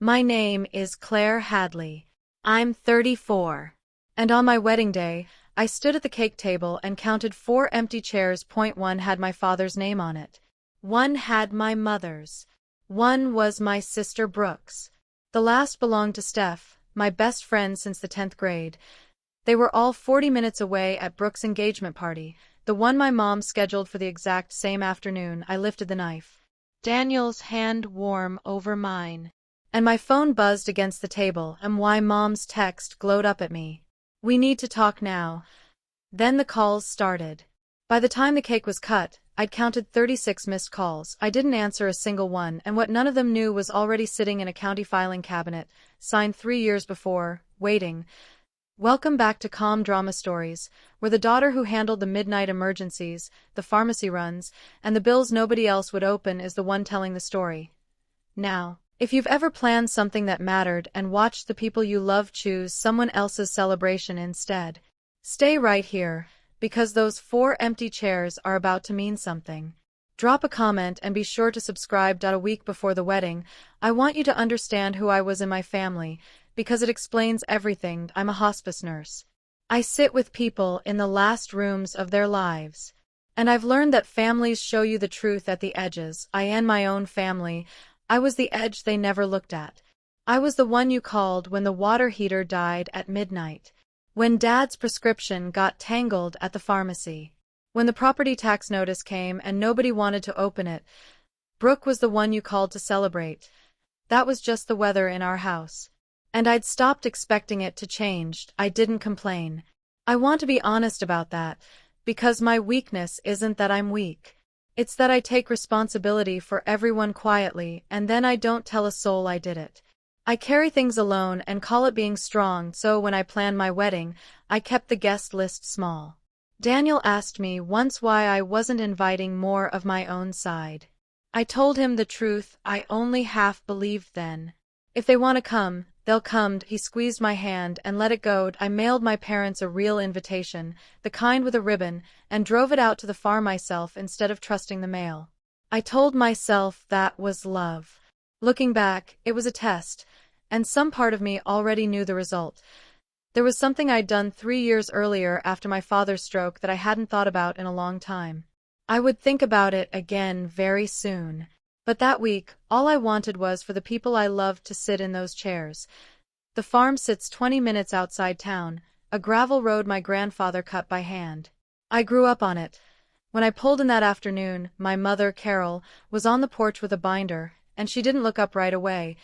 My name is Claire Hadley. I'm 34. And on my wedding day, I stood at the cake table and counted 4 empty chairs. One had my father's name on it. One had my mother's. One was my sister Brooke's. The last belonged to Steph, my best friend since the 10th grade. They were all 40 minutes away at Brooke's engagement party, the one my mom scheduled for the exact same afternoon. I lifted the knife, Daniel's hand warm over mine, and my phone buzzed against the table, and why Mom's text glowed up at me. We need to talk now. Then the calls started. By the time the cake was cut, I'd counted 36 missed calls. I didn't answer a single one, and what none of them knew was already sitting in a county filing cabinet, signed 3 years before, waiting. Welcome back to Calm Drama Stories, where the daughter who handled the midnight emergencies, the pharmacy runs, and the bills nobody else would open is the one telling the story. Now, if you've ever planned something that mattered and watched the people you love choose someone else's celebration instead, stay right here, because those 4 empty chairs are about to mean something. Drop a comment and be sure to subscribe. A week before the wedding, I want you to understand who I was in my family, because it explains everything. I'm a hospice nurse. I sit with people in the last rooms of their lives. And I've learned that families show you the truth at the edges. In my own family, I was the edge they never looked at. I was the one you called when the water heater died at midnight, when Dad's prescription got tangled at the pharmacy, when the property tax notice came and nobody wanted to open it. Brooke was the one you called to celebrate. That was just the weather in our house. And I'd stopped expecting it to change. I didn't complain. I want to be honest about that, because my weakness isn't that I'm weak. It's that I take responsibility for everyone quietly, and then I don't tell a soul I did it. I carry things alone and call it being strong, so when I planned my wedding, I kept the guest list small. Daniel asked me once why I wasn't inviting more of my own side. I told him the truth, I only half believed then. If they want to come, they'll come. He squeezed my hand and let it go. I mailed my parents a real invitation, the kind with a ribbon, and drove it out to the farm myself instead of trusting the mail. I told myself that was love. Looking back, it was a test, and some part of me already knew the result. There was something I'd done 3 years earlier after my father's stroke that I hadn't thought about in a long time. I would think about it again very soon. But that week, all I wanted was for the people I loved to sit in those chairs. The farm sits 20 minutes outside town, a gravel road my grandfather cut by hand. I grew up on it. When I pulled in that afternoon, my mother, Carol, was on the porch with a binder, and she didn't look up right away.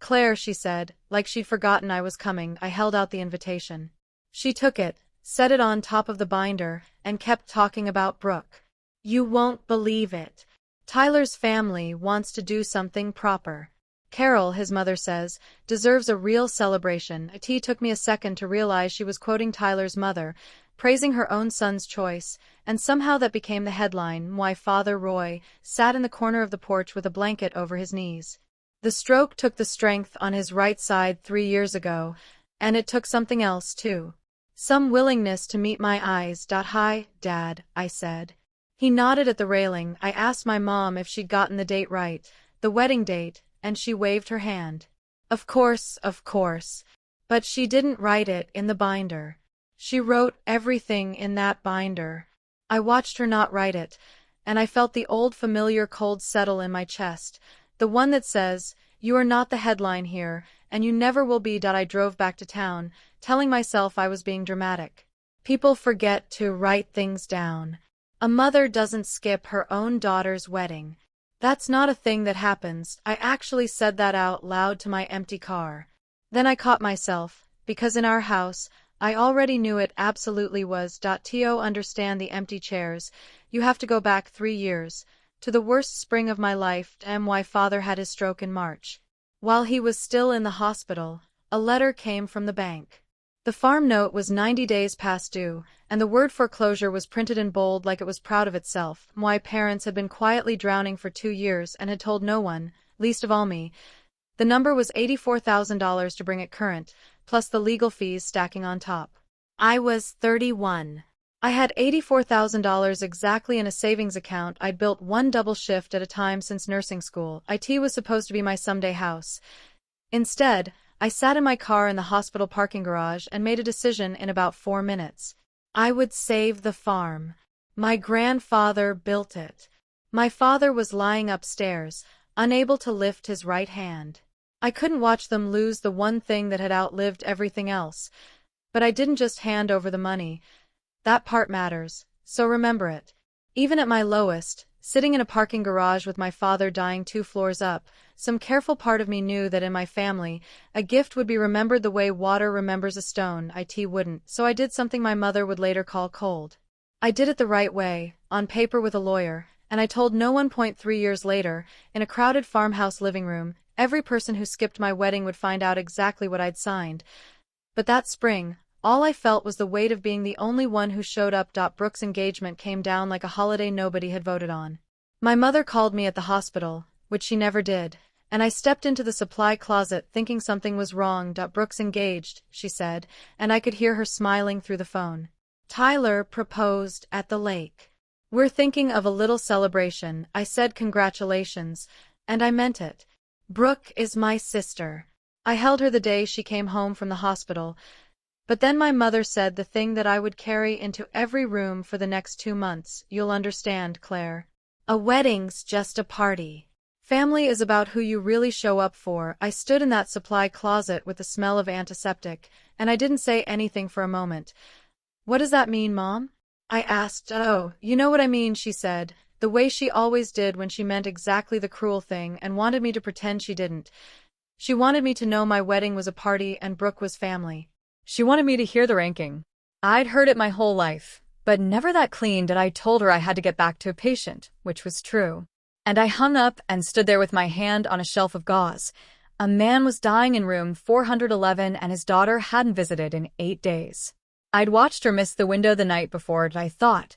"Claire," she said, like she'd forgotten I was coming. I held out the invitation. She took it, set it on top of the binder, and kept talking about Brooke. "You won't believe it. Tyler's family wants to do something proper. Carol, his mother says, deserves a real celebration." It took me a second to realize she was quoting Tyler's mother, praising her own son's choice, and somehow that became the headline. Why Father Roy sat in the corner of the porch with a blanket over his knees. The stroke took the strength on his right side 3 years ago, and it took something else too. Some willingness to meet my eyes. "Hi, Dad," I said. He nodded at the railing. I asked my mom if she'd gotten the date right, the wedding date, and she waved her hand. Of course. But she didn't write it in the binder. She wrote everything in that binder. I watched her not write it, and I felt the old familiar cold settle in my chest, the one that says, "You are not the headline here, and you never will be." I drove back to town, telling myself I was being dramatic. People forget to write things down. A mother doesn't skip her own daughter's wedding. That's not a thing that happens. I actually said that out loud to my empty car. Then I caught myself, because in our house, I already knew it absolutely was. To understand the empty chairs, you have to go back 3 years, to the worst spring of my life. Why Father had his stroke in March. While he was still in the hospital, a letter came from the bank. The farm note was 90 days past due, and the word foreclosure was printed in bold like it was proud of itself. My parents had been quietly drowning for 2 years and had told no one, least of all me. The number was $84,000 to bring it current, plus the legal fees stacking on top. I was 31. I had $84,000 exactly in a savings account. I'd built one double shift at a time since nursing school. IT was supposed to be my someday house. Instead, I sat in my car in the hospital parking garage and made a decision in about 4 minutes. I would save the farm. My grandfather built it. My father was lying upstairs, unable to lift his right hand. I couldn't watch them lose the one thing that had outlived everything else. But I didn't just hand over the money. That part matters, so remember it. Even at my lowest, sitting in a parking garage with my father dying 2 floors up, some careful part of me knew that in my family, a gift would be remembered the way water remembers a stone. It wouldn't, so I did something my mother would later call cold. I did it the right way, on paper with a lawyer, and I told no one. 3 years later, in a crowded farmhouse living room, every person who skipped my wedding would find out exactly what I'd signed. But that spring, all I felt was the weight of being the only one who showed up. Brooke's engagement came down like a holiday nobody had voted on. My mother called me at the hospital, which she never did, and I stepped into the supply closet thinking something was wrong. Brooke's engaged, she said, and I could hear her smiling through the phone. Tyler proposed at the lake. We're thinking of a little celebration. I said congratulations, and I meant it. Brooke is my sister. I held her the day she came home from the hospital. But then my mother said the thing that I would carry into every room for the next 2 months. You'll understand, Claire. A wedding's just a party. Family is about who you really show up for. I stood in that supply closet with the smell of antiseptic, and I didn't say anything for a moment. What does that mean, Mom? I asked. Oh, you know what I mean, she said, the way she always did when she meant exactly the cruel thing and wanted me to pretend she didn't. She wanted me to know my wedding was a party and Brooke was family. She wanted me to hear the ranking. I'd heard it my whole life, but never that clean that I told her I had to get back to a patient, which was true. And I hung up and stood there with my hand on a shelf of gauze. A man was dying in room 411 and his daughter hadn't visited in 8 days. I'd watched her miss the window the night before, and I thought,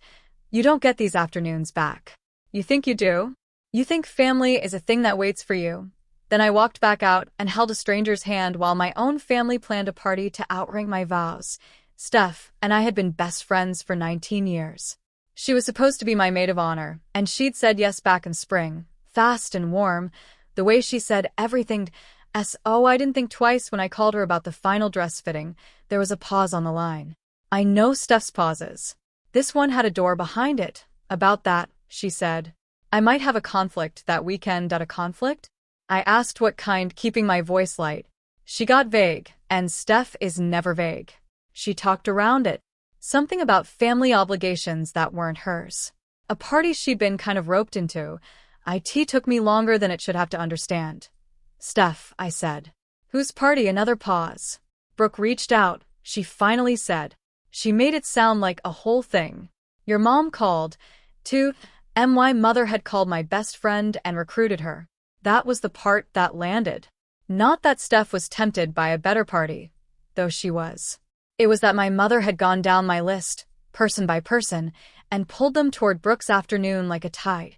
you don't get these afternoons back. You think you do? You think family is a thing that waits for you? Then I walked back out and held a stranger's hand while my own family planned a party to outrank my vows. Steph and I had been best friends for 19 years. She was supposed to be my maid of honor, and she'd said yes back in spring, fast and warm, the way she said everything. I didn't think twice when I called her about the final dress fitting. There was a pause on the line. I know Steph's pauses. This one had a door behind it. About that, she said. I might have a conflict that weekend. A conflict? I asked what kind, keeping my voice light. She got vague, and Steph is never vague. She talked around it. Something about family obligations that weren't hers. A party she'd been kind of roped into. It took me longer than it should have to understand. Steph, I said. Whose party? Another pause. Brooke reached out. She finally said. She made it sound like a whole thing. Your mom called. My mother had called my best friend and recruited her. That was the part that landed. Not that Steph was tempted by a better party, though she was. It was that my mother had gone down my list, person by person, and pulled them toward Brooke's afternoon like a tide.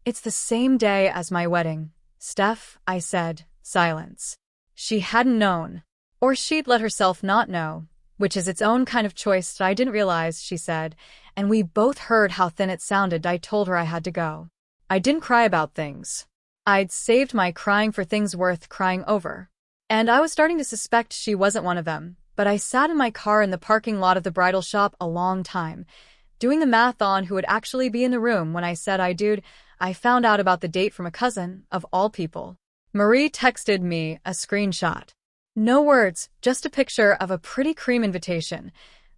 It's the same day as my wedding. Steph, I said. Silence. She hadn't known. Or she'd let herself not know, which is its own kind of choice. I didn't realize, she said, and we both heard how thin it sounded. I told her I had to go. I didn't cry about things. I'd saved my crying for things worth crying over. And I was starting to suspect she wasn't one of them, but I sat in my car in the parking lot of the bridal shop a long time, doing the math on who would actually be in the room when I said I found out about the date from a cousin, of all people. Marie texted me a screenshot. No words, just a picture of a pretty cream invitation.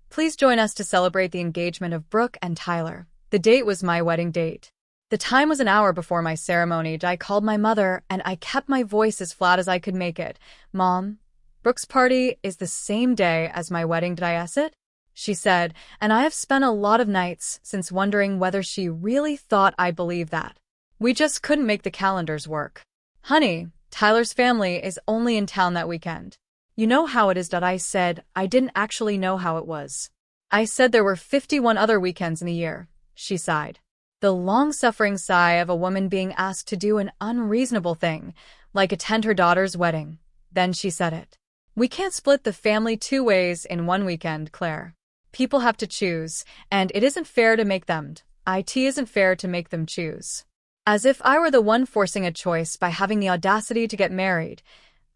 Please join us to celebrate the engagement of Brooke and Tyler. The date was my wedding date. The time was an hour before my ceremony. I called my mother, and I kept my voice as flat as I could make it. Mom, Brooke's party is the same day as my wedding. Did I guess it? She said, and I have spent a lot of nights since wondering whether she really thought I believed that. We just couldn't make the calendars work. Honey, Tyler's family is only in town that weekend. You know how it is. I said. I didn't actually know how it was. I said there were 51 other weekends in a year. She sighed. The long-suffering sigh of a woman being asked to do an unreasonable thing, like attend her daughter's wedding. Then she said it. We can't split the family 2 ways in one weekend, Claire. People have to choose, and it isn't fair to make them. It isn't fair to make them choose. As if I were the one forcing a choice by having the audacity to get married.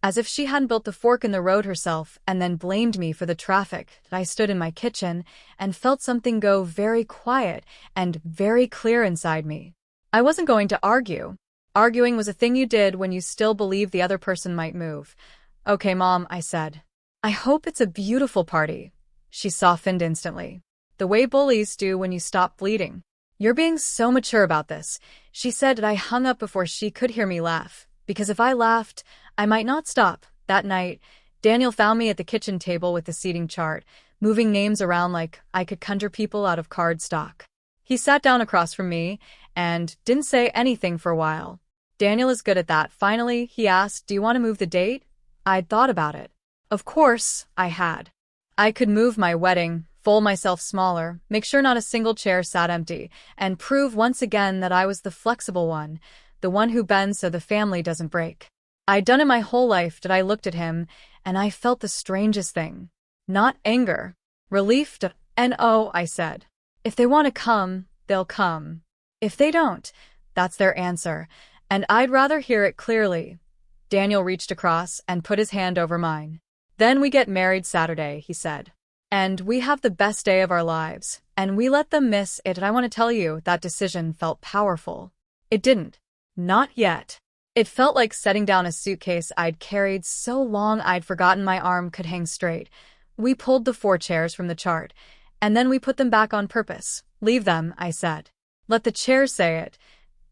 as if she hadn't built the fork in the road herself and then blamed me for the traffic. I stood in my kitchen and felt something go very quiet and very clear inside me. I wasn't going to argue. Arguing was a thing you did when you still believed the other person might move. "Okay, Mom," I said. "I hope it's a beautiful party." She softened instantly. "The way bullies do when you stop bleeding." "You're being so mature about this," she said, and I hung up before she could hear me laugh. Because if I laughed, I might not stop. That night, Daniel found me at the kitchen table with the seating chart, moving names around like I could conjure people out of cardstock. He sat down across from me and didn't say anything for a while. "Daniel is good at that." Finally, he asked, "Do you want to move the date?" I'd thought about it. Of course, I had. I could move my wedding, fold myself smaller, make sure not a single chair sat empty, and prove once again that I was the flexible one, the one who bends so the family doesn't break. I'd done it my whole life. That I looked at him, and I felt the strangest thing. Not anger. Relief. "No," I said. "If they want to come, they'll come. If they don't, that's their answer, and I'd rather hear it clearly." Daniel reached across and put his hand over mine. "Then we get married Saturday," he said. "And we have the best day of our lives, and we let them miss it." And I want to tell you, that decision felt powerful. It didn't. Not yet. It felt like setting down a suitcase I'd carried so long I'd forgotten my arm could hang straight. We pulled the 4 chairs from the chart, and then we put them back on purpose. "Leave them," I said. "Let the chairs say it."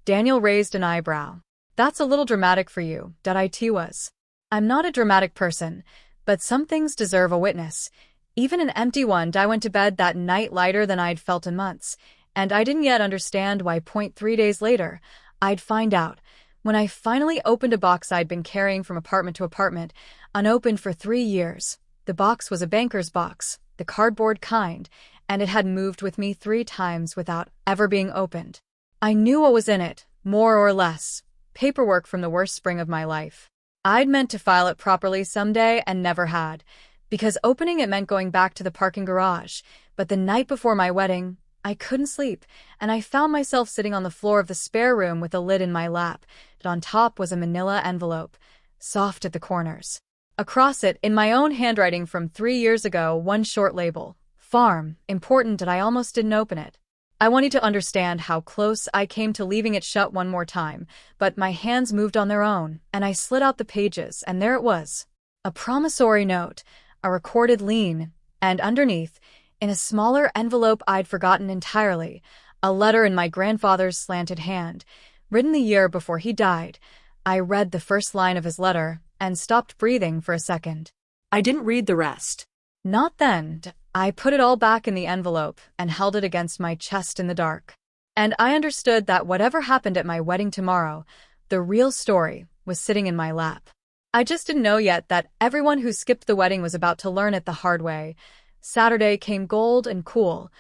Daniel raised an eyebrow. "That's a little dramatic for you." It was. I'm not a dramatic person, but some things deserve a witness. Even an empty one. I went to bed that night lighter than I'd felt in months, and I didn't yet understand why. 3 days later, I'd find out. When I finally opened a box I'd been carrying from apartment to apartment, unopened for 3 years. The box was a banker's box, the cardboard kind, and it had moved with me 3 times without ever being opened. I knew what was in it, more or less. Paperwork from the worst spring of my life. I'd meant to file it properly someday and never had, because opening it meant going back to the parking garage. But the night before my wedding, I couldn't sleep, and I found myself sitting on the floor of the spare room with a lid in my lap. On top was a manila envelope, soft at the corners. Across it, in my own handwriting from 3 years ago, one short label. Farm, important. And I almost didn't open it. I wanted to understand how close I came to leaving it shut one more time, but my hands moved on their own, and I slid out the pages, and there it was. A promissory note, a recorded lien, and underneath, in a smaller envelope I'd forgotten entirely, a letter in my grandfather's slanted hand, written the year before he died. I read the first line of his letter and stopped breathing for a second. I didn't read the rest. Not then. I put it all back in the envelope and held it against my chest in the dark. And I understood that whatever happened at my wedding tomorrow, the real story was sitting in my lap. I just didn't know yet that everyone who skipped the wedding was about to learn it the hard way. Saturday came cold and cool,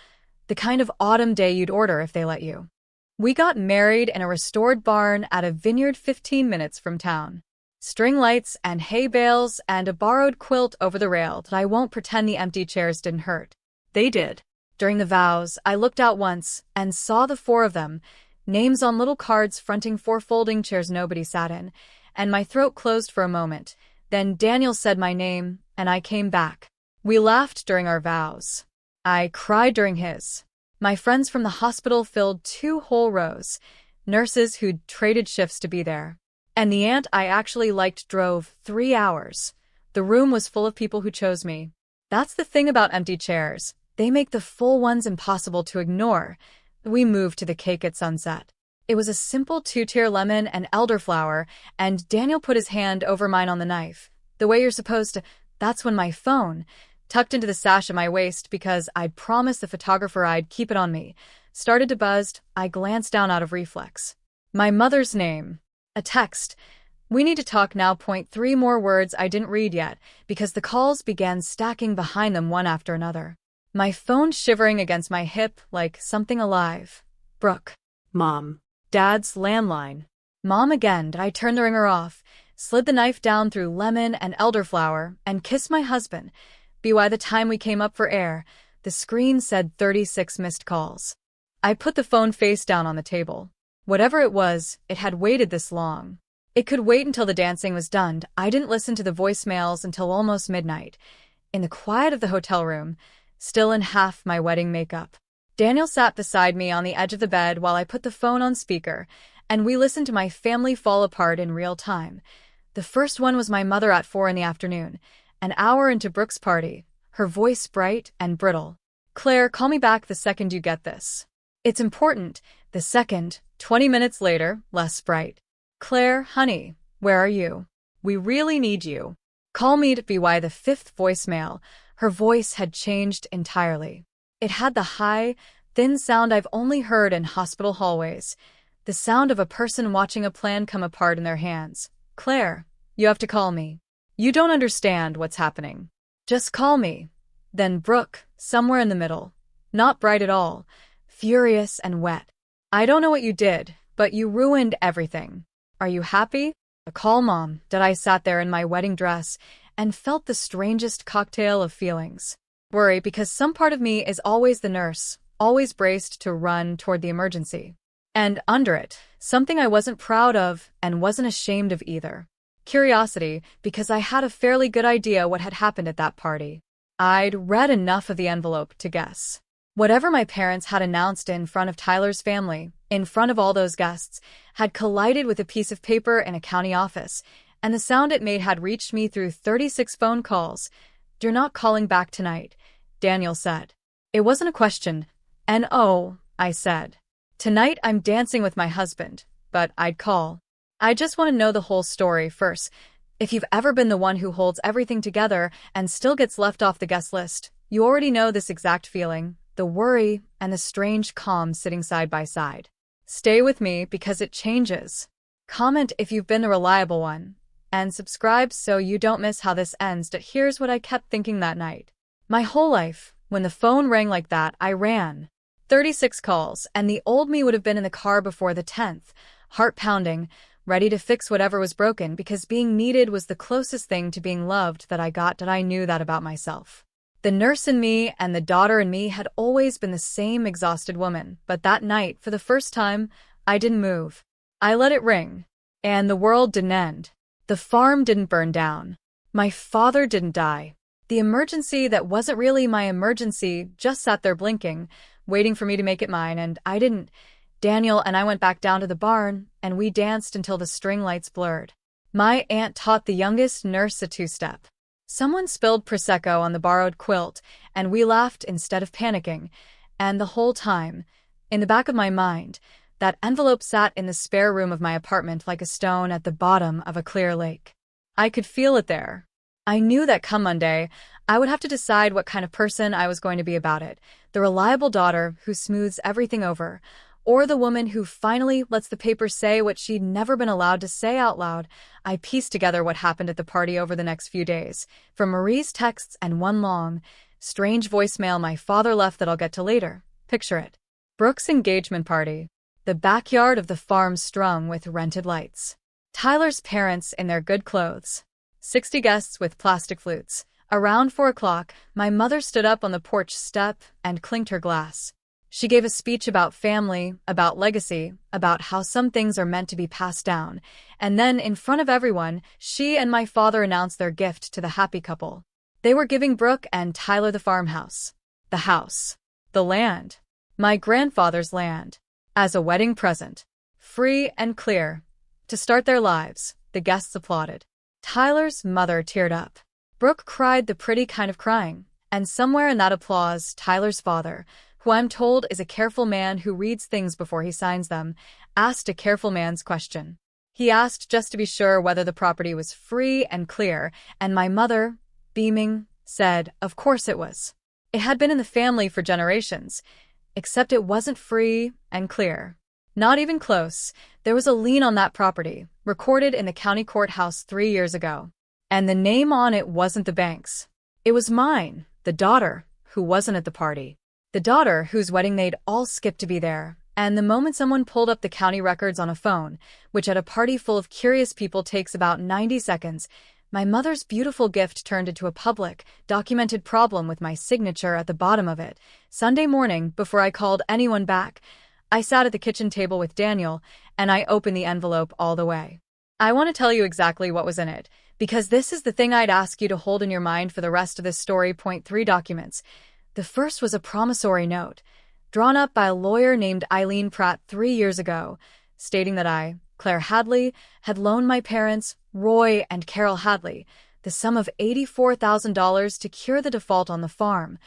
the kind of autumn day you'd order if they let you. We got married in a restored barn at a vineyard 15 minutes from town. String lights and hay bales and a borrowed quilt over the rail. I won't pretend the empty chairs didn't hurt. They did. During the vows, I looked out once and saw the 4 of them, names on little cards fronting 4 folding chairs nobody sat in, and my throat closed for a moment. Then Daniel said my name, and I came back. We laughed during our vows. I cried during his. My friends from the hospital filled 2 whole rows, nurses who'd traded shifts to be there. And the aunt I actually liked drove 3 hours. The room was full of people who chose me. That's the thing about empty chairs. They make the full ones impossible to ignore. We moved to the cake at sunset. It was a simple 2-tier lemon and elderflower, and Daniel put his hand over mine on the knife. The way you're supposed to. That's when my phone, tucked into the sash at my waist because I'd promised the photographer I'd keep it on me, started to buzz. I glanced down out of reflex. My mother's name. A text. "We need to talk now." 3 more words I didn't read yet, because the calls began stacking behind them one after another. My phone shivering against my hip like something alive. Brooke. Mom. Dad's landline. Mom again. I turned the ringer off, slid the knife down through lemon and elderflower, and kissed my husband. By the time we came up for air, the screen said 36 missed calls. I put the phone face down on the table. Whatever it was, it had waited this long. It could wait until the dancing was done. I didn't listen to the voicemails until almost midnight. In the quiet of the hotel room, still in half my wedding makeup, Daniel sat beside me on the edge of the bed while I put the phone on speaker, and we listened to my family fall apart in real time. The first one was my mother at 4 in the afternoon, an hour into Brooke's party, her voice bright and brittle. "Claire, call me back the second you get this. It's important." The second, 20 minutes later, less bright. "Claire, honey, where are you? We really need you. Call me." To be the fifth voicemail, her voice had changed entirely. It had the high, thin sound I've only heard in hospital hallways, the sound of a person watching a plan come apart in their hands. "Claire, you have to call me. You don't understand what's happening. Just call me." Then Brooke, somewhere in the middle. Not bright at all, furious and wet. "I don't know what you did, but you ruined everything. Are you happy?" A call, Mom. That I sat there in my wedding dress and felt the strangest cocktail of feelings. Worry, because some part of me is always the nurse, always braced to run toward the emergency. And under it, something I wasn't proud of and wasn't ashamed of either. Curiosity, because I had a fairly good idea what had happened at that party. I'd read enough of the envelope to guess. Whatever my parents had announced in front of Tyler's family, in front of all those guests, had collided with a piece of paper in a county office, and the sound it made had reached me through 36 phone calls. "You're not calling back tonight," Daniel said. It wasn't a question. "No," I said. "Tonight I'm dancing with my husband, but I'd call. I just want to know the whole story first. If you've ever been the one who holds everything together and still gets left off the guest list, you already know this exact feeling, the worry and the strange calm sitting side by side. Stay with me because it changes. Comment if you've been the reliable one, and subscribe so you don't miss how this ends." But here's what I kept thinking that night. My whole life, when the phone rang like that, I ran. 36 calls, and the old me would have been in the car before the 10th, heart pounding, ready to fix whatever was broken, because being needed was the closest thing to being loved that I got. That I knew that about myself. The nurse in me and the daughter in me had always been the same exhausted woman, but that night, for the first time, I didn't move. I let it ring. And the world didn't end. The farm didn't burn down. My father didn't die. The emergency that wasn't really my emergency just sat there blinking, waiting for me to make it mine, and I didn't. Daniel and I went back down to the barn, and we danced until the string lights blurred. My aunt taught the youngest nurse a two-step. Someone spilled Prosecco on the borrowed quilt, and we laughed instead of panicking. And the whole time, in the back of my mind, that envelope sat in the spare room of my apartment like a stone at the bottom of a clear lake. I could feel it there. I knew that come Monday, I would have to decide what kind of person I was going to be about it. The reliable daughter who smooths everything over, or the woman who finally lets the paper say what she'd never been allowed to say out loud. I pieced together what happened at the party over the next few days, from Marie's texts and one long, strange voicemail my father left that I'll get to later. Picture it. Brooke's engagement party. The backyard of the farm strung with rented lights. Tyler's parents in their good clothes. 60 guests with plastic flutes. Around 4 o'clock, my mother stood up on the porch step and clinked her glass. She gave a speech about family, about legacy, about how some things are meant to be passed down, and then, in front of everyone, she and my father announced their gift to the happy couple. They were giving Brooke and Tyler the farmhouse. The house. The land. My grandfather's land. As a wedding present. Free and clear. To start their lives. The guests applauded. Tyler's mother teared up. Brooke cried the pretty kind of crying, and somewhere in that applause, Tyler's father, who I'm told is a careful man who reads things before he signs them, asked a careful man's question. He asked just to be sure whether the property was free and clear, and my mother, beaming, said, of course it was. It had been in the family for generations, except it wasn't free and clear. Not even close. There was a lien on that property, recorded in the county courthouse 3 years ago. And the name on it wasn't the bank's. It was mine, the daughter, who wasn't at the party. The daughter whose wedding they'd all skipped to be there, and the moment someone pulled up the county records on a phone, which at a party full of curious people takes about 90 seconds, my mother's beautiful gift turned into a public, documented problem with my signature at the bottom of it. Sunday morning, before I called anyone back, I sat at the kitchen table with Daniel, and I opened the envelope all the way. I want to tell you exactly what was in it, because this is the thing I'd ask you to hold in your mind for the rest of this story. Point 3 documents. The first was a promissory note, drawn up by a lawyer named Eileen Pratt 3 years ago, stating that I, Claire Hadley, had loaned my parents, Roy and Carol Hadley, the sum of $84,000 to cure the default on the farm,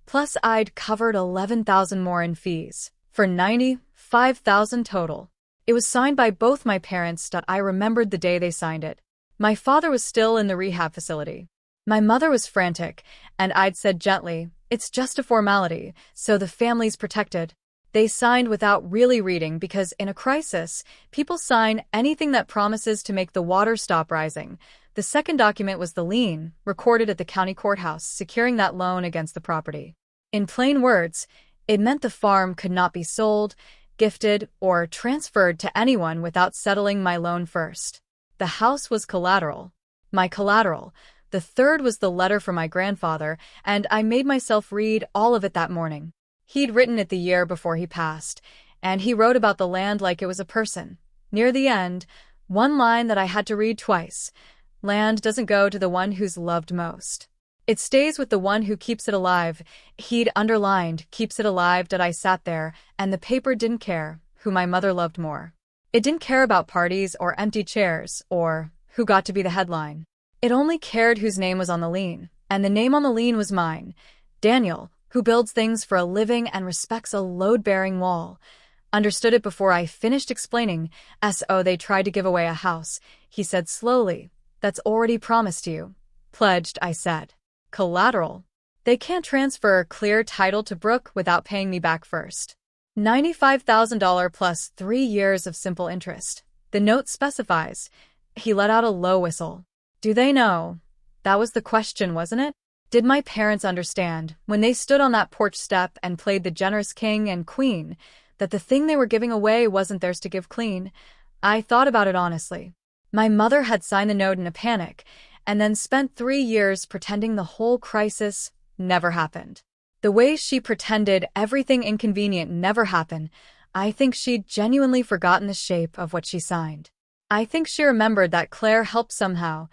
plus I'd covered $11,000 more in fees, for $95,000 total. It was signed by both my parents. I remembered the day they signed it. My father was still in the rehab facility. My mother was frantic, and I'd said gently, "It's just a formality, so the family's protected." They signed without really reading because in a crisis, people sign anything that promises to make the water stop rising. The second document was the lien, recorded at the county courthouse, securing that loan against the property. In plain words, it meant the farm could not be sold, gifted, or transferred to anyone without settling my loan first. The house was collateral. My collateral. The third was the letter from my grandfather, and I made myself read all of it that morning. He'd written it the year before he passed, and he wrote about the land like it was a person. Near the end, one line that I had to read twice. Land doesn't go to the one who's loved most. It stays with the one who keeps it alive. He'd underlined, keeps it alive. I sat there, and the paper didn't care who my mother loved more. It didn't care about parties or empty chairs or who got to be the headline. It only cared whose name was on the lien, and the name on the lien was mine. Daniel, who builds things for a living and respects a load-bearing wall. Understood it before I finished explaining. So they tried to give away a house, he said slowly. That's already promised you. Pledged, I said. Collateral. They can't transfer clear title to Brooke without paying me back first. $95,000 plus 3 years of simple interest. The note specifies. He let out a low whistle. Do they know? That was the question, wasn't it? Did my parents understand, when they stood on that porch step and played the generous king and queen, that the thing they were giving away wasn't theirs to give clean? I thought about it honestly. My mother had signed the note in a panic, and then spent 3 years pretending the whole crisis never happened. The way she pretended everything inconvenient never happened, I think she'd genuinely forgotten the shape of what she signed. I think she remembered that Claire helped somehow,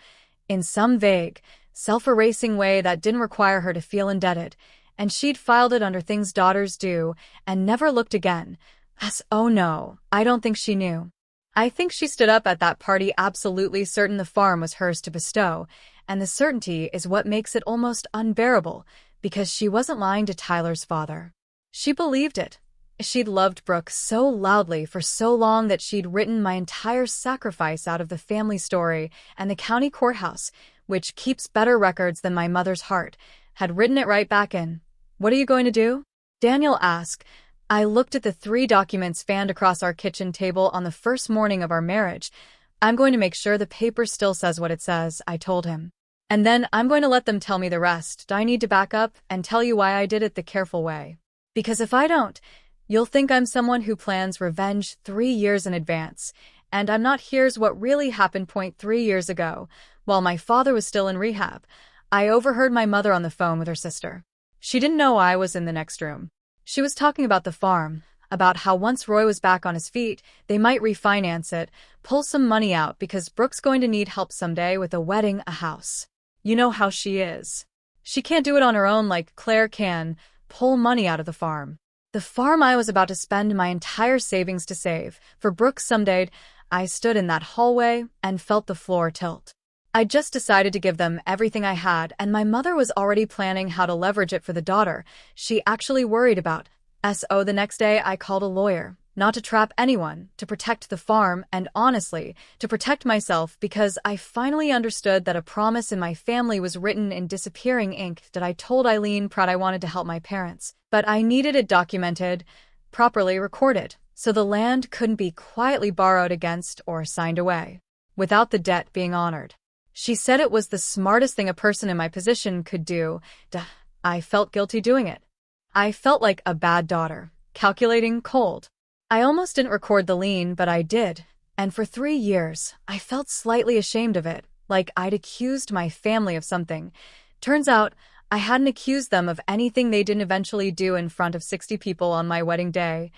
in some vague, self-erasing way that didn't require her to feel indebted, and she'd filed it under things daughters do and never looked again. Oh no, I don't think she knew. I think she stood up at that party absolutely certain the farm was hers to bestow, and the certainty is what makes it almost unbearable, because she wasn't lying to Tyler's father. She believed it. She'd loved Brooke so loudly for so long that she'd written my entire sacrifice out of the family story, and the county courthouse, which keeps better records than my mother's heart, had written it right back in. What are you going to do? Daniel asked. I looked at the 3 documents fanned across our kitchen table on the first morning of our marriage. I'm going to make sure the paper still says what it says, I told him. And then I'm going to let them tell me the rest. I need to back up and tell you why I did it the careful way. Because if I don't, you'll think I'm someone who plans revenge 3 years in advance. And I'm not. Here's what really happened. 3 years ago, while my father was still in rehab, I overheard my mother on the phone with her sister. She didn't know I was in the next room. She was talking about the farm, about how once Roy was back on his feet, they might refinance it, pull some money out because Brooke's going to need help someday with a wedding, a house. You know how she is. She can't do it on her own like Claire can, pull money out of the farm. The farm I was about to spend my entire savings to save for Brooke someday. I stood in that hallway and felt the floor tilt. I just decided to give them everything I had, and my mother was already planning how to leverage it for the daughter she actually worried about. The next day I called a lawyer, not to trap anyone, to protect the farm, and honestly, to protect myself, because I finally understood that a promise in my family was written in disappearing ink. That I told Eileen Pratt I wanted to help my parents, but I needed it documented, properly recorded, so the land couldn't be quietly borrowed against or signed away, without the debt being honored. She said it was the smartest thing a person in my position could do. I felt guilty doing it. I felt like a bad daughter, calculating, cold. I almost didn't record the lien, but I did, and for 3 years, I felt slightly ashamed of it, like I'd accused my family of something. Turns out, I hadn't accused them of anything they didn't eventually do in front of 60 people on my wedding day.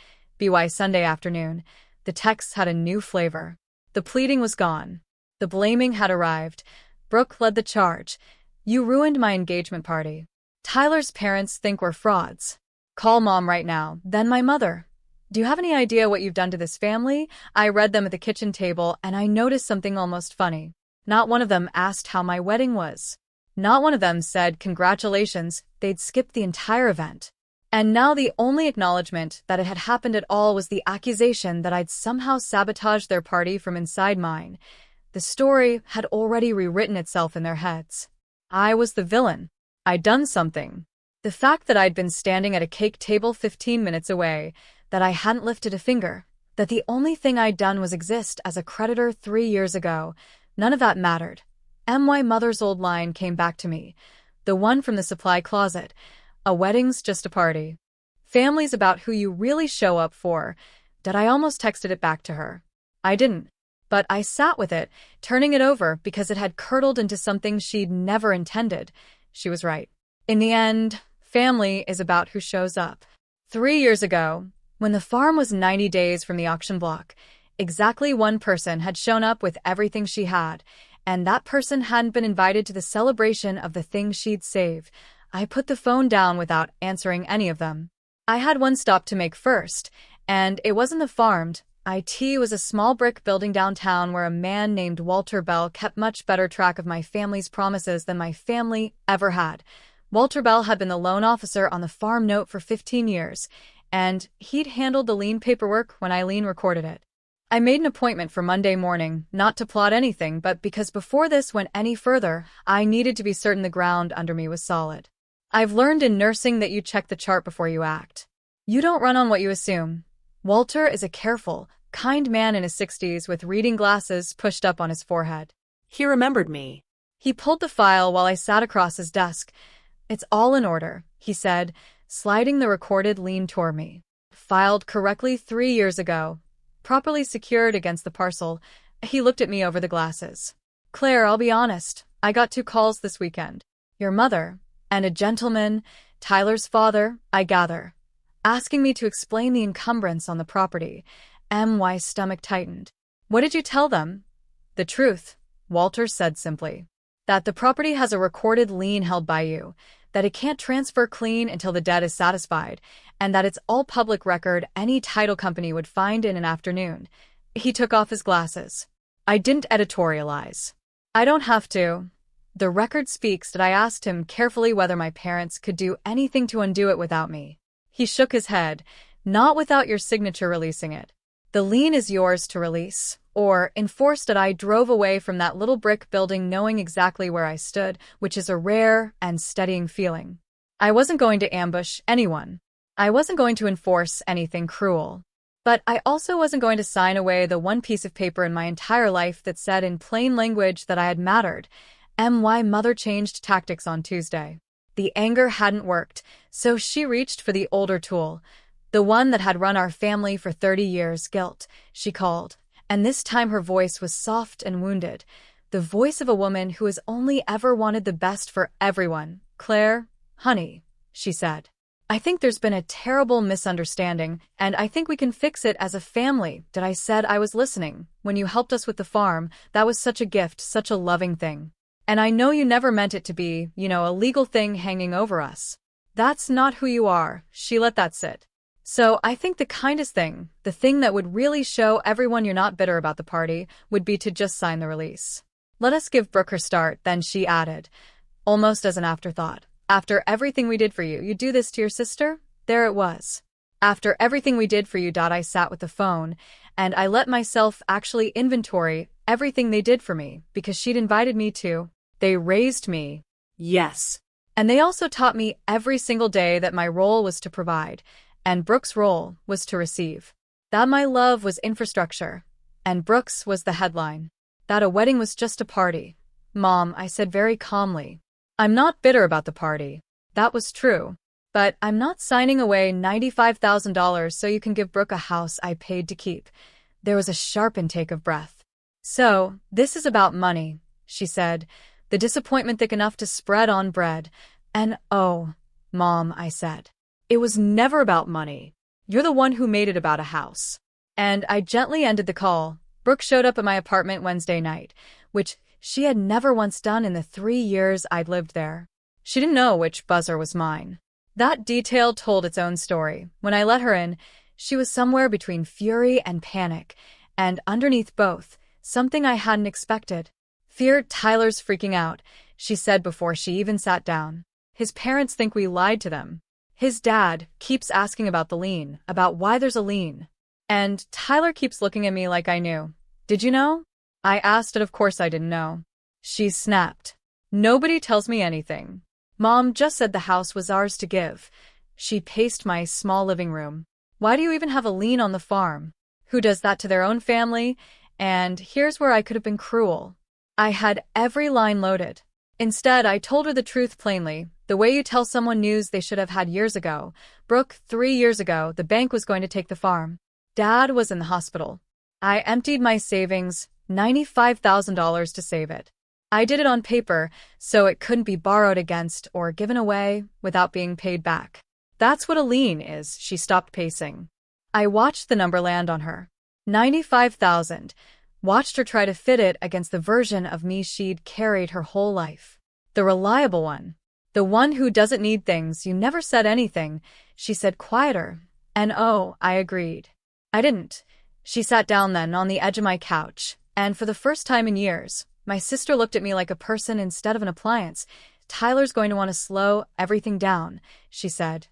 Sunday afternoon. The texts had a new flavor. The pleading was gone. The blaming had arrived. Brooke led the charge. "You ruined my engagement party. Tyler's parents think we're frauds. Call Mom right now, then my mother. Do you have any idea what you've done to this family?" I read them at the kitchen table, and I noticed something almost funny. Not one of them asked how my wedding was. Not one of them said congratulations. They'd skipped the entire event. And now the only acknowledgement that it had happened at all was the accusation that I'd somehow sabotaged their party from inside mine. The story had already rewritten itself in their heads. I was the villain. I'd done something. The fact that I'd been standing at a cake table 15 minutes away, that I hadn't lifted a finger, that the only thing I'd done was exist as a creditor 3 years ago, none of that mattered. My mother's old line came back to me. The one from the supply closet. "A wedding's just a party. Family's about who you really show up for." Did I almost texted it back to her? I didn't. But I sat with it, turning it over because it had curdled into something she'd never intended. She was right. In the end, family is about who shows up. 3 years ago, when the farm was 90 days from the auction block, exactly one person had shown up with everything she had, and that person hadn't been invited to the celebration of the thing she'd saved. I put the phone down without answering any of them. I had one stop to make first, and it wasn't the farm. It was a small brick building downtown where a man named Walter Bell kept much better track of my family's promises than my family ever had. Walter Bell had been the loan officer on the farm note for 15 years, and he'd handled the lien paperwork when Eileen recorded it. I made an appointment for Monday morning, not to plot anything, but because before this went any further, I needed to be certain the ground under me was solid. I've learned in nursing that you check the chart before you act. You don't run on what you assume. Walter is a careful, kind man in his 60s with reading glasses pushed up on his forehead. He remembered me. He pulled the file while I sat across his desk. "It's all in order," he said, sliding the recorded lien toward me. "Filed correctly 3 years ago. Properly secured against the parcel." He looked at me over the glasses. "Claire, I'll be honest. I got 2 calls this weekend. Your mother, and a gentleman, Tyler's father, I gather, asking me to explain the encumbrance on the property." My stomach tightened. "What did you tell them?" "The truth," Walter said simply. "That the property has a recorded lien held by you, that it can't transfer clean until the debt is satisfied, and that it's all public record any title company would find in an afternoon." He took off his glasses. I didn't editorialize. I don't have to. The record speaks that I asked him carefully whether my parents could do anything to undo it without me. He shook his head. "Not without your signature releasing it. The lien is yours to release, or enforce." That I drove away from that little brick building knowing exactly where I stood, which is a rare and steadying feeling. I wasn't going to ambush anyone. I wasn't going to enforce anything cruel. But I also wasn't going to sign away the one piece of paper in my entire life that said in plain language that I had mattered. My mother changed tactics on Tuesday. The anger hadn't worked, so she reached for the older tool. The one that had run our family for 30 years, guilt, she called. And this time her voice was soft and wounded. The voice of a woman who has only ever wanted the best for everyone. "Claire, honey," she said. "I think there's been a terrible misunderstanding, and I think we can fix it as a family." Did I said I was listening. "When you helped us with the farm, that was such a gift, such a loving thing. And I know you never meant it to be, a legal thing hanging over us. That's not who you are." She let that sit. "So I think the kindest thing, the thing that would really show everyone you're not bitter about the party, would be to just sign the release. Let us give Brooke her start." Then she added, almost as an afterthought, "After everything we did for you, you do this to your sister?" There it was. After everything we did for you. I sat with the phone, and I let myself actually inventory everything they did for me, because she'd invited me to. They raised me. Yes. And they also taught me every single day that my role was to provide, and Brooke's role was to receive. That my love was infrastructure, and Brooke's was the headline. That a wedding was just a party. "Mom," I said very calmly, "I'm not bitter about the party." That was true. "But I'm not signing away $95,000 so you can give Brooke a house I paid to keep." There was a sharp intake of breath. "So, this is about money," she said, the disappointment thick enough to spread on bread. "And oh, Mom," I said, "it was never about money. You're the one who made it about a house." And I gently ended the call. Brooke showed up at my apartment Wednesday night. which she had never once done in the 3 years I'd lived there. She didn't know which buzzer was mine. That detail told its own story. When I let her in, she was somewhere between fury and panic, and underneath both, something I hadn't expected. "Fear, Tyler's freaking out," she said before she even sat down. "His parents think we lied to them. His dad keeps asking about the lien, about why there's a lien. And Tyler keeps looking at me like I knew. Did you know?" I asked, and of course I didn't know. She snapped. "Nobody tells me anything. Mom just said the house was ours to give." She paced my small living room. "Why do you even have a lien on the farm? Who does that to their own family?" And here's where I could have been cruel. I had every line loaded. Instead, I told her the truth plainly, the way you tell someone news they should have had years ago. "Brooke, 3 years ago, the bank was going to take the farm. Dad was in the hospital. I emptied my savings, $95,000 to save it. I did it on paper, so it couldn't be borrowed against or given away without being paid back. That's what a lien is." She stopped pacing. I watched the number land on her. 95,000. Watched her try to fit it against the version of me she'd carried her whole life. The reliable one. The one who doesn't need things. "You never said anything," she said, quieter. And oh, I agreed. I didn't. She sat down then on the edge of my couch, and for the first time in years, my sister looked at me like a person instead of an appliance. "Tyler's going to want to slow everything down," she said.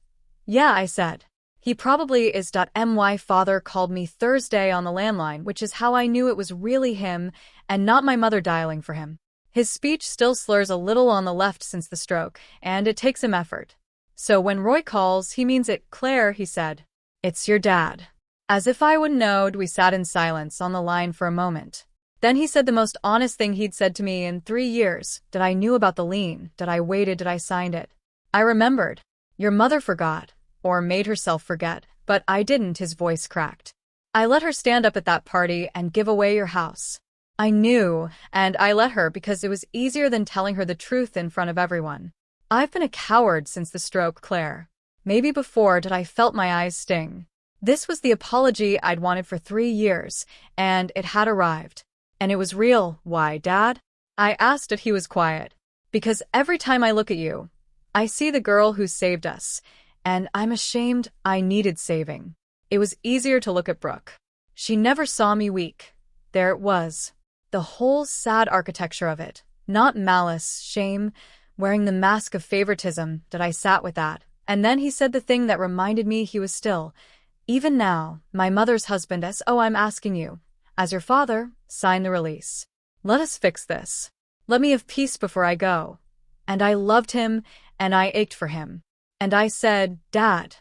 "Yeah," I said. "He probably is." My father called me Thursday on the landline, which is how I knew it was really him and not my mother dialing for him. His speech still slurs a little on the left since the stroke, and it takes him effort. "So when Roy calls, he means it." "Claire," he said. "It's your dad." As if I wouldn't know, we sat in silence on the line for a moment. Then he said the most honest thing he'd said to me in 3 years. "Did I knew about the lien? Did I waited? Did I signed it?" I remembered. "Your mother forgot. Or made herself forget, but I didn't." His voice cracked. "I let her stand up at that party and give away your house. I knew, and I let her because it was easier than telling her the truth in front of everyone. I've been a coward since the stroke, Claire. Maybe before did I felt my eyes sting." This was the apology I'd wanted for 3 years, and it had arrived. And it was real. "Why, Dad?" I asked it. He was quiet. "Because every time I look at you, I see the girl who saved us. And I'm ashamed I needed saving." It was easier to look at Brooke. She never saw me weak. There it was. The whole sad architecture of it. Not malice, shame, wearing the mask of favoritism. That I sat with that. And then he said the thing that reminded me he was still, even now, my mother's husband. "So I'm asking you, as your father, sign the release. Let us fix this. Let me have peace before I go." And I loved him, and I ached for him. And I said, "Dad,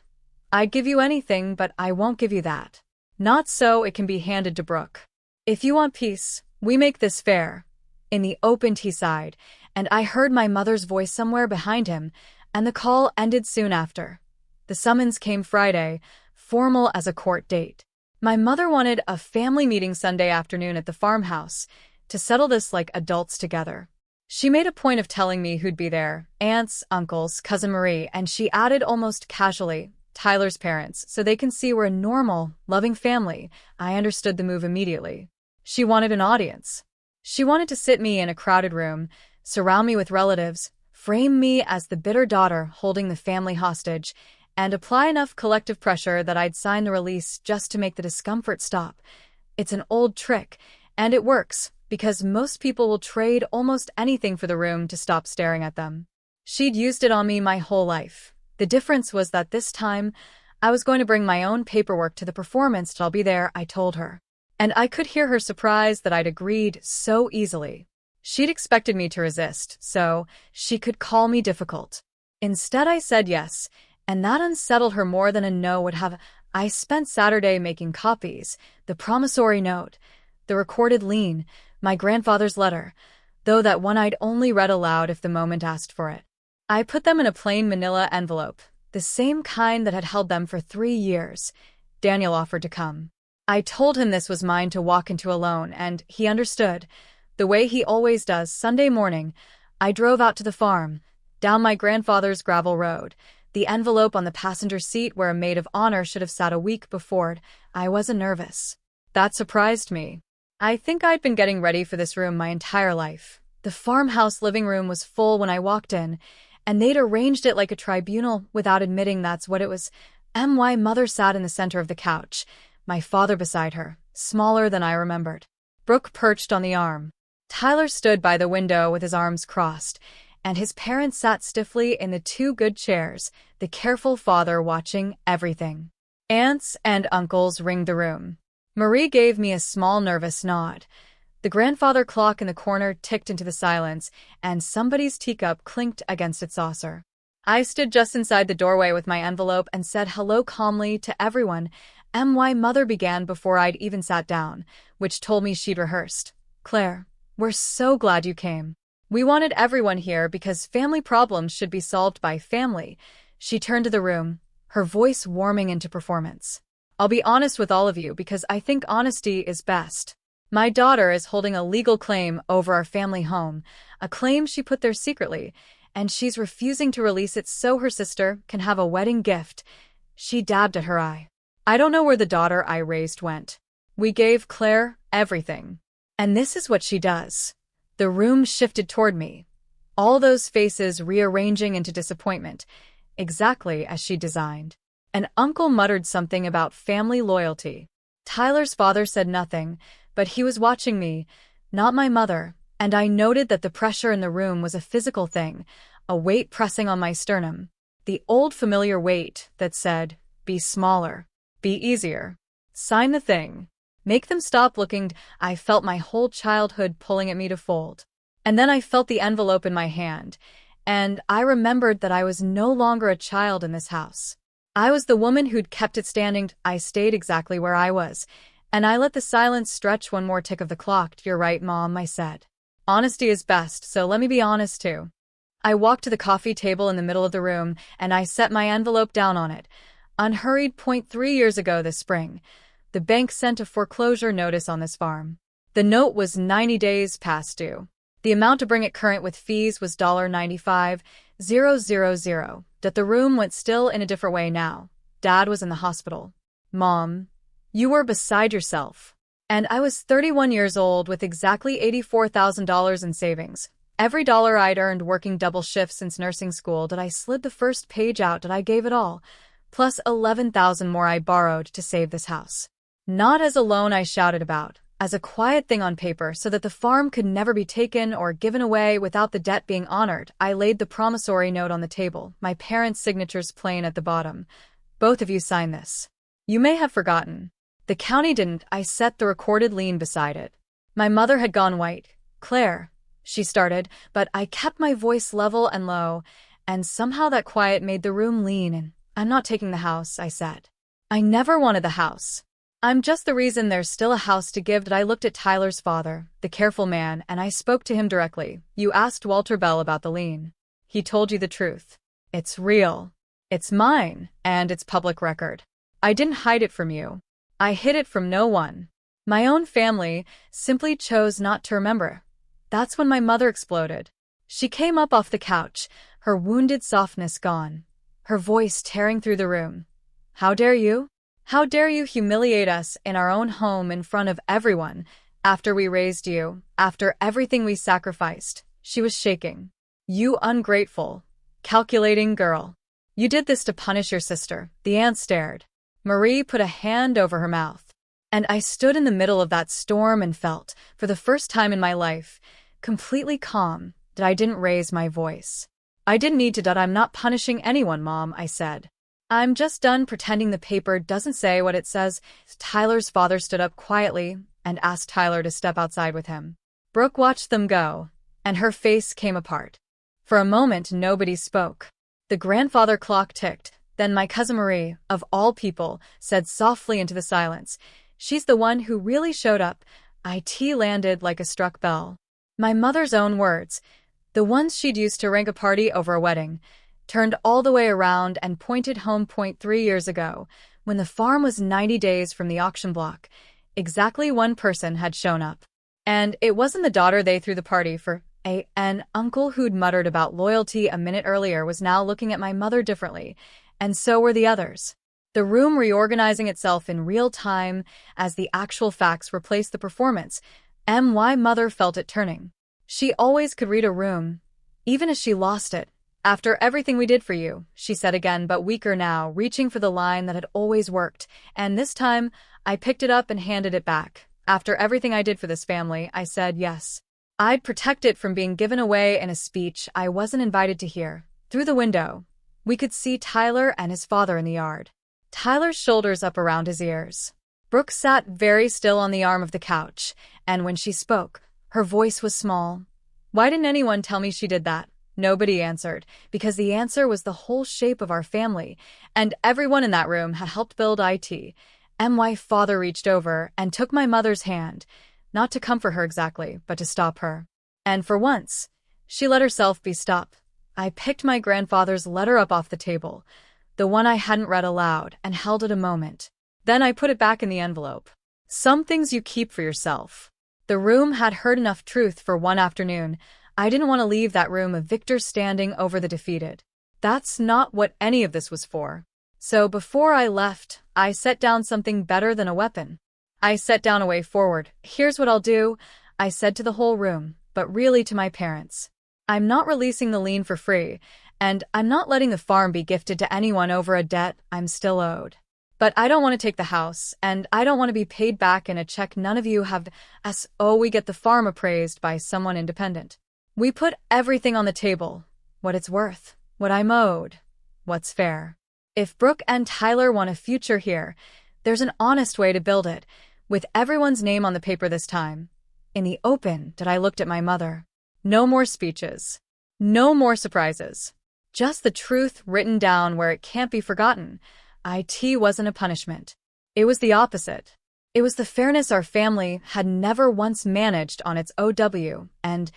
I'd give you anything, but I won't give you that. Not so it can be handed to Brooke. If you want peace, we make this fair." In the open, he sighed, and I heard my mother's voice somewhere behind him, and the call ended soon after. The summons came Friday, formal as a court date. My mother wanted a family meeting Sunday afternoon at the farmhouse to settle this like adults together. She made a point of telling me who'd be there: aunts, uncles, cousin Marie, and she added almost casually, "Tyler's parents, so they can see we're a normal, loving family." I understood the move immediately. She wanted an audience. She wanted to sit me in a crowded room, surround me with relatives, frame me as the bitter daughter holding the family hostage, and apply enough collective pressure that I'd sign the release just to make the discomfort stop. It's an old trick, and it works, because most people will trade almost anything for the room to stop staring at them. She'd used it on me my whole life. The difference was that this time, I was going to bring my own paperwork to the performance. "I'll be there," I told her. And I could hear her surprise that I'd agreed so easily. She'd expected me to resist, so she could call me difficult. Instead, I said yes, and that unsettled her more than a no would have. I spent Saturday making copies, the promissory note, the recorded lien, my grandfather's letter, though that one I'd only read aloud if the moment asked for it. I put them in a plain manila envelope, the same kind that had held them for 3 years. Daniel offered to come. I told him this was mine to walk into alone, and he understood. The way he always does. Sunday morning, I drove out to the farm, down my grandfather's gravel road, the envelope on the passenger seat where a maid of honor should have sat a week before. I wasn't nervous. That surprised me. I think I'd been getting ready for this room my entire life. The farmhouse living room was full when I walked in, and they'd arranged it like a tribunal without admitting that's what it was. My mother sat in the center of the couch, my father beside her, smaller than I remembered. Brooke perched on the arm. Tyler stood by the window with his arms crossed, and his parents sat stiffly in the two good chairs, the careful father watching everything. Aunts and uncles ringed the room. Marie gave me a small nervous nod. The grandfather clock in the corner ticked into the silence, and somebody's teacup clinked against its saucer. I stood just inside the doorway with my envelope and said hello calmly to everyone. My mother began before I'd even sat down, which told me she'd rehearsed. Claire, we're so glad you came. We wanted everyone here because family problems should be solved by family. She turned to the room, her voice warming into performance. I'll be honest with all of you because I think honesty is best. My daughter is holding a legal claim over our family home, a claim she put there secretly, and she's refusing to release it so her sister can have a wedding gift. She dabbed at her eye. I don't know where the daughter I raised went. We gave Claire everything. And this is what she does. The room shifted toward me, all those faces rearranging into disappointment, exactly as she designed. An uncle muttered something about family loyalty. Tyler's father said nothing, but he was watching me, not my mother, and I noted that the pressure in the room was a physical thing, a weight pressing on my sternum. The old familiar weight that said, be smaller, be easier, sign the thing, make them stop looking. I felt my whole childhood pulling at me to fold. And then I felt the envelope in my hand, and I remembered that I was no longer a child in this house. I was the woman who'd kept it standing. I stayed exactly where I was, and I let the silence stretch one more tick of the clock. You're right, Mom, I said. Honesty is best, so let me be honest too. I walked to the coffee table in the middle of the room, and I set my envelope down on it. Unhurried. 3 years ago this spring, the bank sent a foreclosure notice on this farm. The note was 90 days past due. The amount to bring it current with fees was $95,000. That the room went still in a different way now. Dad was in the hospital. Mom, you were beside yourself. And I was 31 years old with exactly $84,000 in savings. Every dollar I'd earned working double shifts since nursing school. That I slid the first page out. That I gave it all. Plus $11,000 more I borrowed to save this house. Not as a loan I shouted about, as a quiet thing on paper so that the farm could never be taken or given away without the debt being honored. I laid the promissory note on the table, my parents' signatures plain at the bottom. Both of you sign this. You may have forgotten. The county didn't. I set the recorded lien beside it. My mother had gone white. Claire, she started, but I kept my voice level and low, and somehow that quiet made the room lean in. I'm not taking the house, I said. I never wanted the house. I'm just the reason there's still a house to give. That I looked at Tyler's father, the careful man, and I spoke to him directly. You asked Walter Bell about the lien. He told you the truth. It's real. It's mine, and it's public record. I didn't hide it from you. I hid it from no one. My own family simply chose not to remember. That's when my mother exploded. She came up off the couch, her wounded softness gone, her voice tearing through the room. How dare you? How dare you humiliate us in our own home in front of everyone, after we raised you, after everything we sacrificed? She was shaking. You ungrateful, calculating girl. You did this to punish your sister. The aunt stared. Marie put a hand over her mouth. And I stood in the middle of that storm and felt, for the first time in my life, completely calm, that I didn't raise my voice. I didn't need to. I'm not punishing anyone, Mom, I said. I'm just done pretending the paper doesn't say what it says. Tyler's father stood up quietly and asked Tyler to step outside with him. Brooke watched them go, and her face came apart. For a moment, nobody spoke. The grandfather clock ticked. Then my cousin Marie, of all people, said softly into the silence, "She's the one who really showed up." It landed like a struck bell. My mother's own words, the ones she'd used to rank a party over a wedding, turned all the way around and pointed home. 3 years ago, when the farm was 90 days from the auction block, exactly one person had shown up. And it wasn't the daughter they threw the party for. An uncle who'd muttered about loyalty a minute earlier was now looking at my mother differently, and so were the others. the room reorganizing itself in real time as the actual facts replaced the performance. My mother felt it turning. She always could read a room, even as she lost it. "After everything we did for you," she said again, but weaker now, reaching for the line that had always worked. And this time, I picked it up and handed it back. "After everything I did for this family," I said, "yes. I'd protect it from being given away in a speech I wasn't invited to hear." Through the window, we could see Tyler and his father in the yard. Tyler's shoulders up around his ears. Brooke sat very still on the arm of the couch, and when she spoke, her voice was small. "Why didn't anyone tell me she did that?" Nobody answered, because the answer was the whole shape of our family, and everyone in that room had helped build it. My father reached over and took my mother's hand, not to comfort her exactly, but to stop her. And for once, she let herself be stopped. I picked my grandfather's letter up off the table, the one I hadn't read aloud, and held it a moment. Then I put it back in the envelope. "Some things you keep for yourself." The room had heard enough truth for one afternoon. I didn't want to leave that room a victor standing over the defeated. That's not what any of this was for. So before I left, I set down something better than a weapon. I set down a way forward. "Here's what I'll do," I said to the whole room, but really to my parents. "I'm not releasing the lien for free, and I'm not letting the farm be gifted to anyone over a debt I'm still owed. But I don't want to take the house, and I don't want to be paid back in a check none of you have. We get the farm appraised by someone independent. We put everything on the table, what it's worth, what I'm owed, what's fair. If Brooke and Tyler want a future here, there's an honest way to build it, with everyone's name on the paper this time." In the open, I looked at my mother. No more speeches. No more surprises. Just the truth written down where it can't be forgotten. It wasn't a punishment. It was the opposite. It was the fairness our family had never once managed on its OW, and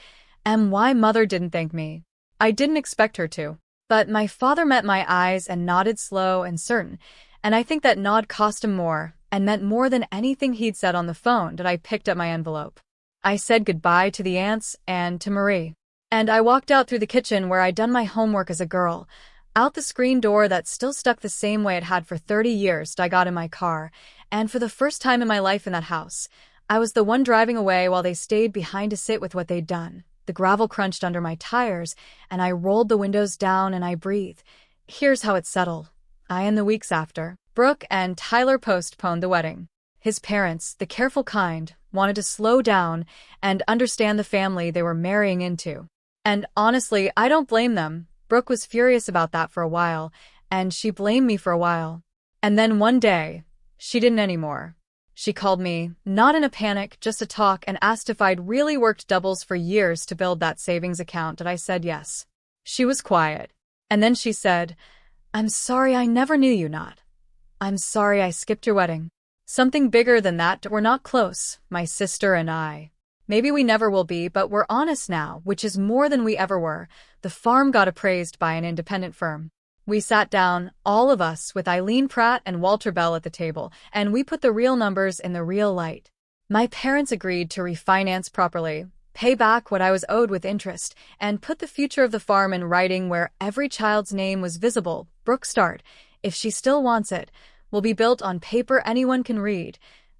my mother didn't thank me. I didn't expect her to. But my father met my eyes and nodded slow and certain, and I think that nod cost him more, and meant more than anything he'd said on the phone. I picked up my envelope. I said goodbye to the aunts and to Marie. And I walked out through the kitchen where I'd done my homework as a girl. Out the screen door that still stuck the same way it had for 30 years. I got in my car, and for the first time in my life in that house, I was the one driving away while they stayed behind to sit with what they'd done. The gravel crunched under my tires, and I rolled the windows down and I breathed. Here's how it settled. In the weeks after, Brooke and Tyler postponed the wedding. His parents, the careful kind, wanted to slow down and understand the family they were marrying into. And honestly, I don't blame them. Brooke was furious about that for a while, and she blamed me for a while. And then one day, she didn't anymore. She called me, not in a panic, just to talk, and asked if I'd really worked doubles for years to build that savings account. And I said yes. She was quiet. And then she said, "I'm sorry I never knew you not. I'm sorry I skipped your wedding. Something bigger than that, we're not close, my sister and I. Maybe we never will be, but we're honest now, which is more than we ever were." The farm got appraised by an independent firm. We sat down, all of us, with Eileen Pratt and Walter Bell at the table, and we put the real numbers in the real light. My parents agreed to refinance properly, pay back what I was owed with interest, and put the future of the farm in writing where every child's name was visible. Brooke's start, if she still wants it, will be built on paper anyone can read,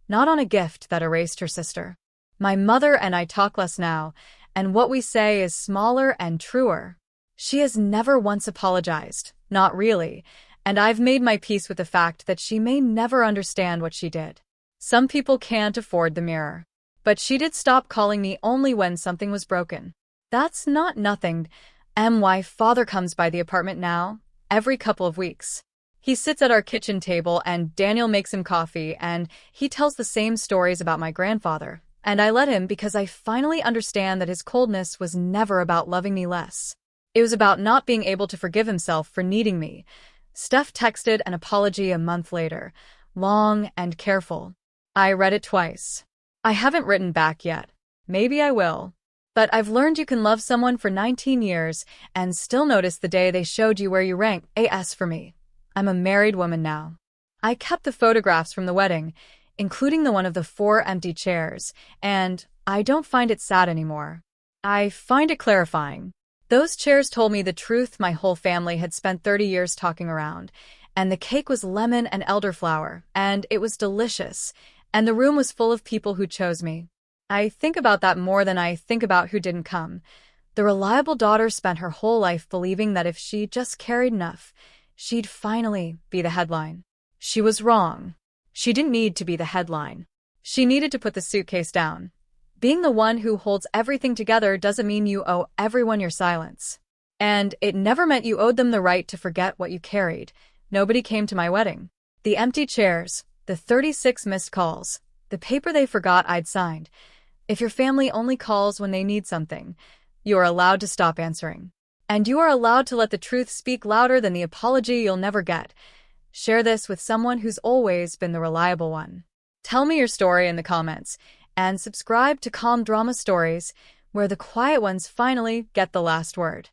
not on a gift that erased her sister. My mother and I talk less now, and what we say is smaller and truer. She has never once apologized, not really, and I've made my peace with the fact that she may never understand what she did. Some people can't afford the mirror. But she did stop calling me only when something was broken. That's not nothing. My father comes by the apartment now, every couple of weeks. He sits at our kitchen table and Daniel makes him coffee and he tells the same stories about my grandfather. And I let him because I finally understand that his coldness was never about loving me less. It was about not being able to forgive himself for needing me. Steph texted an apology a month later, long and careful. I read it twice. I haven't written back yet. Maybe I will. But I've learned you can love someone for 19 years and still notice the day they showed you where you rank. As for me, I'm a married woman now. I kept the photographs from the wedding, including the one of the 4 empty chairs, and I don't find it sad anymore. I find it clarifying. Those chairs told me the truth my whole family had spent 30 years talking around, And the cake was lemon and elderflower, and it was delicious, and the room was full of people who chose me. I think about that more than I think about who didn't come. The reliable daughter spent her whole life believing that if she just carried enough, she'd finally be the headline. She was wrong. She didn't need to be the headline. She needed to put the suitcase down. Being the one who holds everything together doesn't mean you owe everyone your silence. And it never meant you owed them the right to forget what you carried. Nobody came to my wedding. The empty chairs, the 36 missed calls, the paper they forgot I'd signed. If your family only calls when they need something, you are allowed to stop answering. And you are allowed to let the truth speak louder than the apology you'll never get. Share this with someone who's always been the reliable one. Tell me your story in the comments, and subscribe to Calm Drama Stories, where the quiet ones finally get the last word.